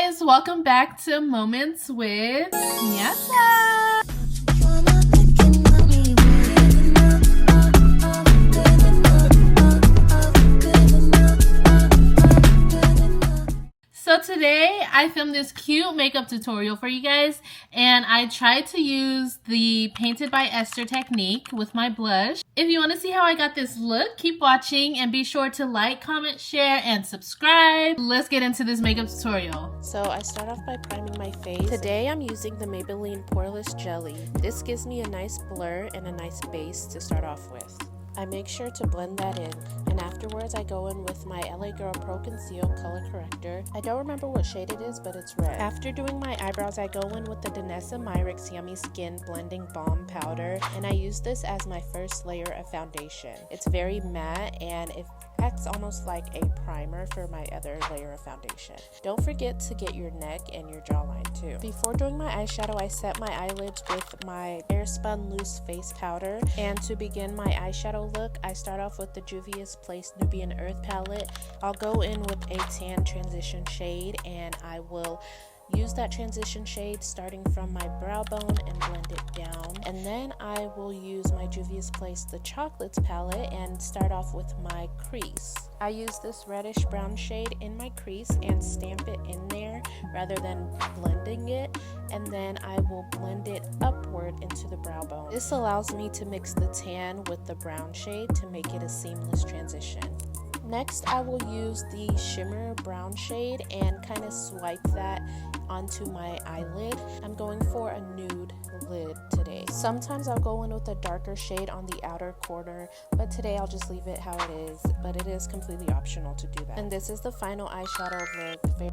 guys, welcome back to Moments with Nyata. So today I filmed this cute makeup tutorial for you guys, and I tried to use the Painted by Esther technique with my blush. If you want to see how I got this look, keep watching and be sure to like, comment, share, and subscribe. Let's get into this makeup tutorial. So I start off by priming my face. Today I'm using the Maybelline Poreless Jelly. This gives me a nice blur and a nice base to start off with. I make sure to blend that in, and afterwards I go in with my LA Girl Pro Conceal Color Corrector. I don't remember what shade it is, but it's red. After doing my eyebrows, I go in with the Danessa Myricks Yummy Skin Blending Balm Powder, and I use this as my first layer of foundation. It's very matte, and it acts almost like a primer for my other layer of foundation. Don't forget to get your neck and your jawline too. Before doing my eyeshadow, I set my eyelids with my Airspun Loose Face Powder, and to begin my eyeshadow look, I start off with the Juvia's Place Nubian Earth palette. I'll go in with a tan transition shade, and I will use that transition shade starting from my brow bone and blend it down. And then I will use my Juvia's Place The Chocolates palette and start off with my crease. I use this reddish brown shade in my crease and stamp it in there rather than blending it, and then I will blend it upward into the brow bone. This allows me to mix the tan with the brown shade to make it a seamless transition. Next, I will use the shimmer brown shade and kind of swipe that onto my eyelid. I'm going for a nude lid today. Sometimes I'll go in with a darker shade on the outer corner, but today I'll just leave it how it is, but it is completely optional to do that. And this is the final eyeshadow look.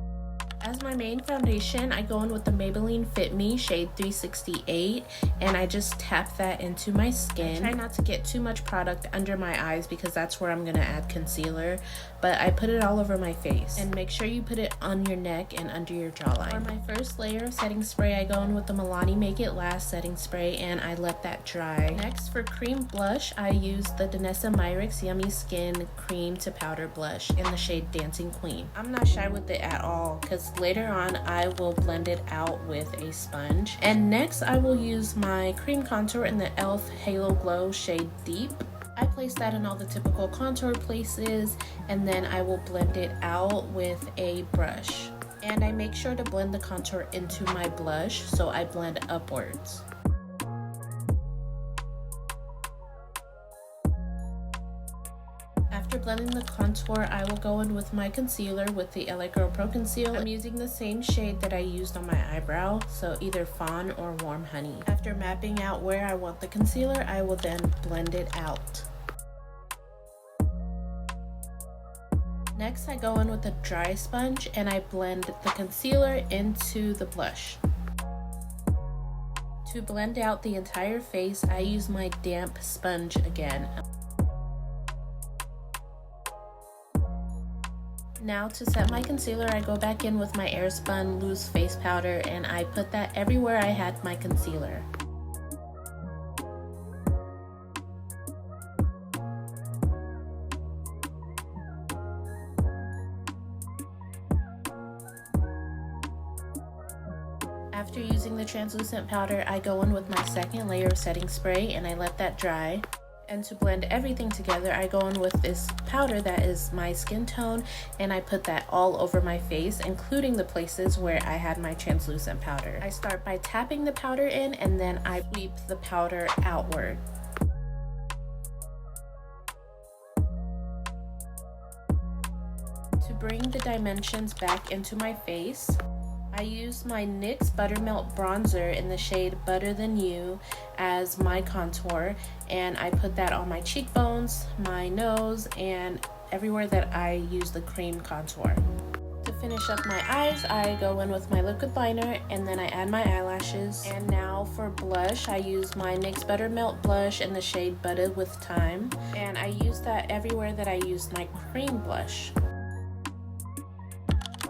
As my main foundation, I go in with the Maybelline Fit Me shade 368, and I just tap that into my skin. I try not to get too much product under my eyes because that's where I'm going to add concealer, but I put it all over my face. And make sure you put it on your neck and under your jawline. For my first layer of setting spray, I go in with the Milani Make It Last setting spray, and I let that dry. Next, for cream blush, I use the Danessa Myricks Yummy Skin Cream to Powder Blush in the shade Dancing Queen. I'm not shy with it at all because later on I will blend it out with a sponge. And next I will use my cream contour in the e.l.f. Halo Glow shade Deep. I place that in all the typical contour places, and then I will blend it out with a brush. And I make sure to blend the contour into my blush, so I blend upwards. After blending the contour, I will go in with my concealer with the LA Girl Pro Conceal. I'm using the same shade that I used on my eyebrow, so either Fawn or Warm Honey. After mapping out where I want the concealer, I will then blend it out. Next, I go in with a dry sponge and I blend the concealer into the blush. To blend out the entire face, I use my damp sponge again. Now to set my concealer, I go back in with my Airspun Loose Face Powder, and I put that everywhere I had my concealer. After using the translucent powder, I go in with my second layer of setting spray and I let that dry. And to blend everything together, I go in with this powder that is my skin tone, and I put that all over my face, including the places where I had my translucent powder. I start by tapping the powder in, and then I sweep the powder outward. To bring the dimensions back into my face, I use my NYX Buttermelt Bronzer in the shade Butter Than You as my contour, and I put that on my cheekbones, my nose, and everywhere that I use the cream contour. To finish up my eyes, I go in with my liquid liner and then I add my eyelashes. And now for blush, I use my NYX Buttermelt Blush in the shade Butter With Time, and I use that everywhere that I used my cream blush.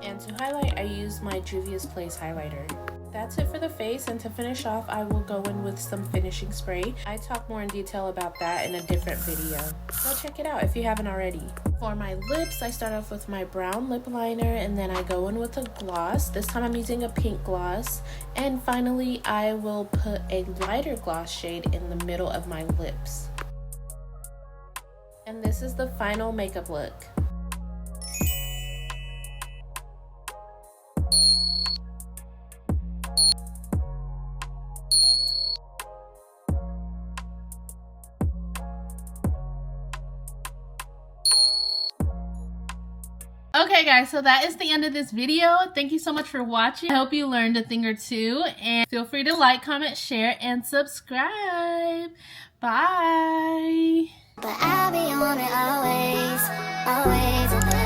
And to highlight, I use my Juvia's Place highlighter. That's it for the face, and to finish off, I will go in with some finishing spray. I talk more in detail about that in a different video. Go check it out if you haven't already. For my lips, I start off with my brown lip liner and then I go in with a gloss. This time I'm using a pink gloss. And finally, I will put a lighter gloss shade in the middle of my lips. And this is the final makeup look. Okay guys, so that is the end of this video. Thank you so much for watching. I hope you learned a thing or two, and feel free to like, comment, share, and subscribe. Bye. But I'll be on it always, always.